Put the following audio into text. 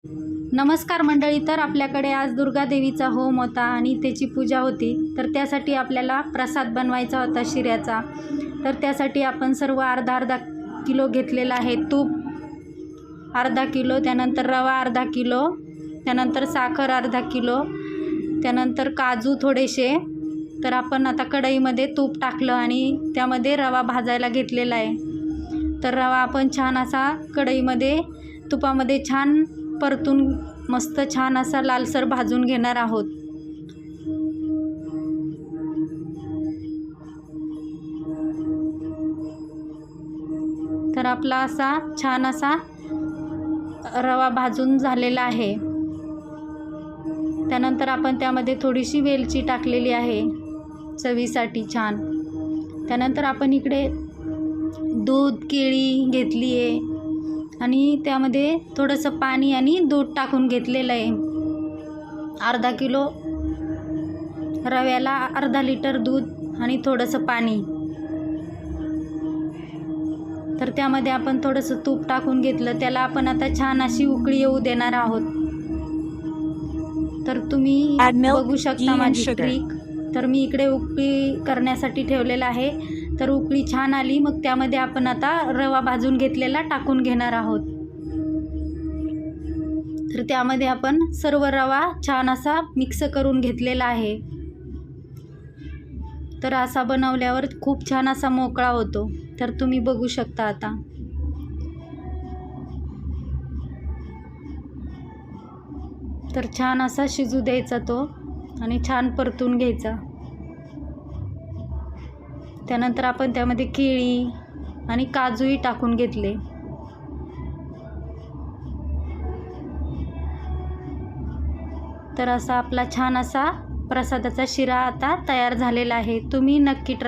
नमस्कार मंडळी, तर आपल्याकडे आज दुर्गा देवीचा होम होता आणि त्याची पूजा होती. तर त्यासाठी आपल्याला प्रसाद बनवायचा होता शिऱ्याचा. तर त्यासाठी आपण सर्व अर्धा किलो घेतलेला आहे. तूप अर्धा किलो, त्यानंतर रवा अर्धा किलो, त्यानंतर साखर अर्धा किलो, त्यानंतर काजू थोडेसे. तर आपण आता कढईमध्ये तूप टाकलं आणि त्यामध्ये रवा भाजायला घेतलेला आहे. तर रवा आपण छान असा कढईमध्ये तुपामध्ये छान परतून मस्त छान असा लालसर भाजून घेणार आहोत. तर आपला असा छान असा रवा भाजून झालेला आहे. त्यानंतर आपण त्यामध्ये थोडीशी वेलची टाकलेली आहे चवीसाठी छान. त्यानंतर आपण इकडे दूध केळी घेतली आहे आणि त्यामध्ये थोडंसं पाणी आणि दूध टाकून घेतलेलं आहे. अर्धा किलो रव्याला अर्धा लिटर दूध आणि थोडंसं पाणी. तर त्यामध्ये आपण थोडंसं तूप टाकून घेतलं. त्याला आपण आता छान अशी उकळी येऊ देणार आहोत. तर तुम्ही बघू शकता माझी ट्रिक. तर मी इकडे उकळी करण्यासाठी ठेवलेलं आहे. तर उकळी छान आली, मग त्यामध्ये आपण आता रवा भाजून घेतलेला टाकून घेणार आहोत. तर त्यामध्ये आपण सर्व रवा छान असा मिक्स करून घेतलेला आहे. तर असा बनवल्यावर खूप छान असा मोकळा होतो. तर तुम्ही बघू शकता आता. तर छान असा शिजू द्यायचा तो आणि छान परतून घ्यायचा. त्यानंतर आपण त्यामध्ये केळी आणि काजूही टाकून घेतले. तर असा आपला छान असा प्रसादाचा शिरा आता तयार झालेला आहे. तुम्ही नक्की ट्राय